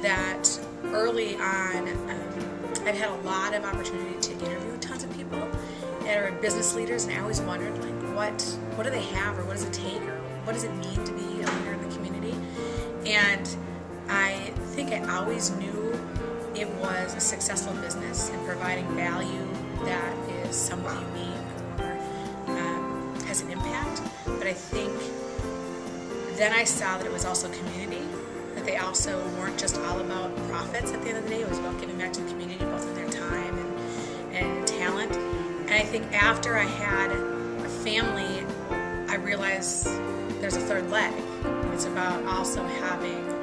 that early on, I've had a lot of opportunity to interview tons of people that are business leaders, and I always wondered, like, what do they have, or what does it take, or what does it mean to be a leader in the community? And I think I always knew it was a successful business and providing value that is somewhat unique or has an impact. But I think then I saw that it was also community, that they also weren't just all about profits at the end of the day. It was about giving back to the community, both in their time and talent. And I think after I had a family, I realized there's a third leg. It's about also having,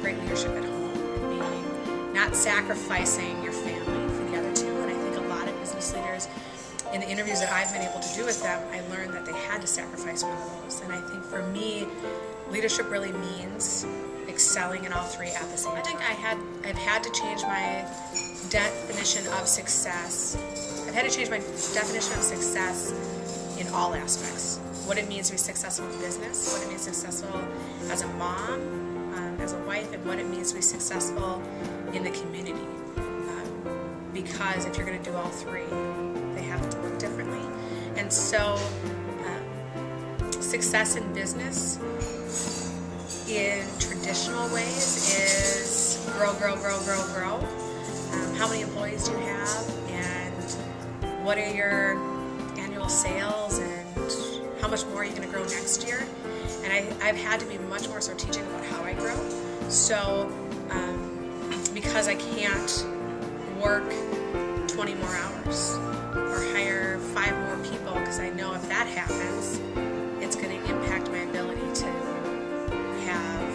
great leadership at home and not sacrificing your family for the other two. And I think a lot of business leaders, in the interviews that I've been able to do with them, I learned that they had to sacrifice one of those. And I think for me, leadership really means excelling in all three at the same time. I think I've had to change my definition of success. I've had to change my definition of success in all aspects. What it means to be successful in business, what it means to be successful as a mom, as a wife, and what it means to be successful in the community. Because if you're going to do all three, they have to work differently. And so success in business in traditional ways is grow, grow, grow, grow, grow. How many employees do you have, and what are your annual sales, and how much more are you going to grow next year? And I've had to be much more strategic about how I grow. So because I can't work 20 more hours or hire 5 more people, because I know if that happens, it's going to impact my ability to have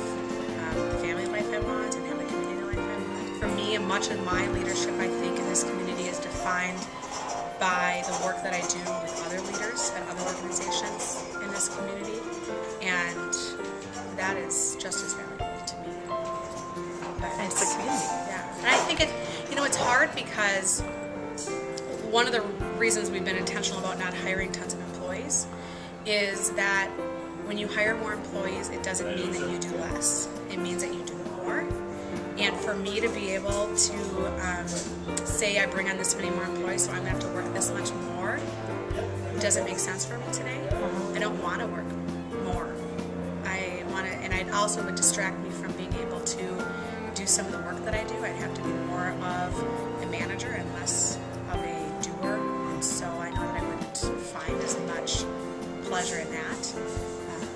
the family life I want and have the community life I want. For me, much of my leadership, I think, in this community is defined by the work that I do with other leaders at other organizations in this community, and that is just as valuable to me. And it's the community. Yeah, and I think it's hard because one of the reasons we've been intentional about not hiring tons of employees is that when you hire more employees, it doesn't mean that you do less. It means that you do more. And for me to be able to say I bring on this many more employees, so I'm going to have to work this much more, doesn't make sense for me today. I don't want to work more. I want to, and it also would distract me from being able to do some of the work that I do. I'd have to be more of a manager and less of a doer. And so I know that I wouldn't find as much pleasure in that.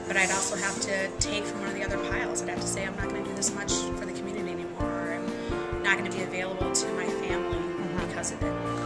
But I'd also have to take from one of the other piles. I'd have to say I'm not going to do this much for the community anymore, or I'm not going to be available to my family because of it.